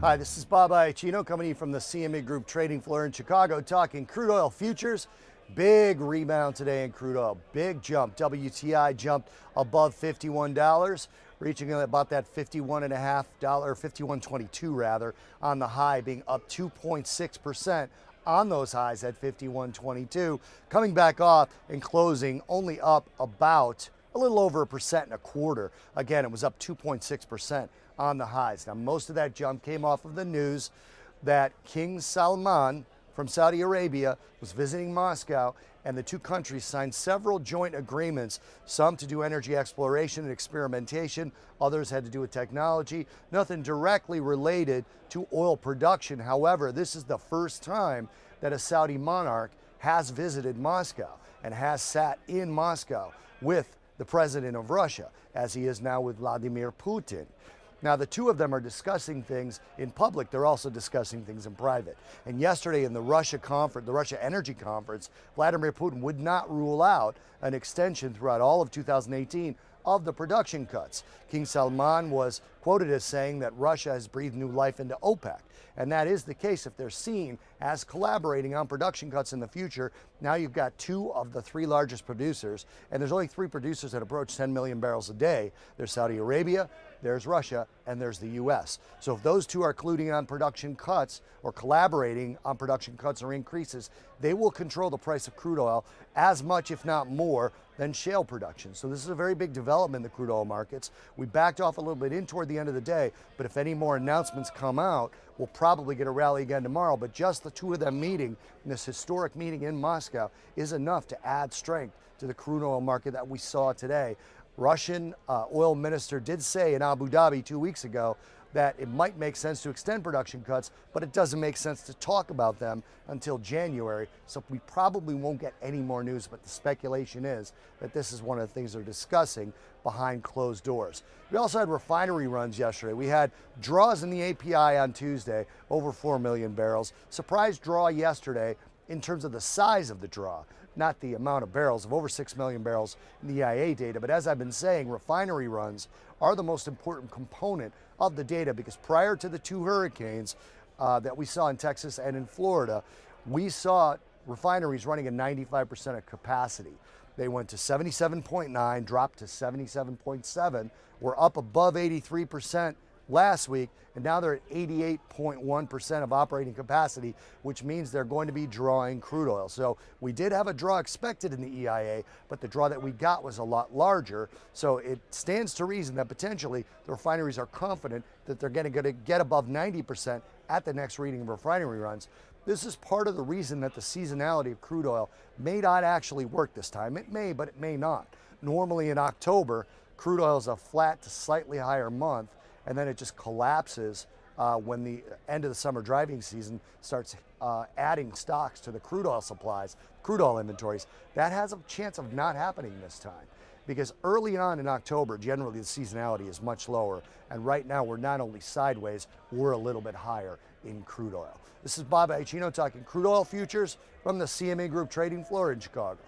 Hi, this is Bob Iaccino coming to you from the CME Group trading floor in Chicago, talking crude oil futures. Big rebound today in crude oil, big jump. WTI jumped above $51, reaching about that $51.5, $51.22 rather, on the high, being up 2.6% on those highs at $51.22, coming back off and closing only up about a little over 1.25%. Again, it was up 2.6% on the highs. Now, most of that jump came off of the news that King Salman from Saudi Arabia was visiting Moscow, and the two countries signed several joint agreements, some to do energy exploration and experimentation, others had to do with technology, nothing directly related to oil production. However, this is the first time that a Saudi monarch has visited Moscow and has sat in Moscow with the president of Russia, as he is now with Vladimir Putin. Now, the two of them are discussing things in public. They're also discussing things in private. And yesterday in the Russia conference, the Russia Energy Conference, Vladimir Putin would not rule out an extension throughout all of 2018 of the production cuts. King Salman was quoted as saying that Russia has breathed new life into OPEC. And that is the case if they're seen as collaborating on production cuts in the future. Now you've got two of the three largest producers, and there's only three producers that approach 10 million barrels a day. There's Saudi Arabia, there's Russia, and there's the U.S. So if those two are colluding on production cuts or collaborating on production cuts or increases, they will control the price of crude oil as much, if not more, than shale production. So this is a very big development in the crude oil markets. We backed off a little bit in toward the end of the day, but if any more announcements come out, we'll probably get a rally again tomorrow. But just the two of them meeting in this historic meeting in Moscow is enough to add strength to the crude oil market that we saw today. Russian oil minister did say in Abu Dhabi 2 weeks ago that it might make sense to extend production cuts, but it doesn't make sense to talk about them until January. So we probably won't get any more news, but the speculation is that this is one of the things they're discussing behind closed doors. We also had refinery runs yesterday. We had draws in the API on Tuesday, over 4 million barrels. Surprise draw yesterday in terms of the size of the draw, not the amount of barrels, of over 6 million barrels in the EIA data. But as I've been saying, refinery runs are the most important component of the data, because prior to the two hurricanes that we saw in Texas and in Florida, we saw refineries running at 95% of capacity. They went to 77.9, dropped to 77.7. We're up above 83% last week, and now they're at 88.1% of operating capacity, which means they're going to be drawing crude oil. So we did have a draw expected in the EIA, but the draw that we got was a lot larger. So it stands to reason that potentially the refineries are confident that they're going to get above 90% at the next reading of refinery runs. This is part of the reason that the seasonality of crude oil may not actually work this time. It may, but it may not. Normally in October, crude oil is a flat to slightly higher month, and then it just collapses when the end of the summer driving season starts adding stocks to the crude oil supplies, crude oil inventories. That has a chance of not happening this time, because early on in October, generally the seasonality is much lower, and right now we're not only sideways, we're a little bit higher in crude oil. This is Bob Iaccino talking crude oil futures from the CME Group trading floor in Chicago.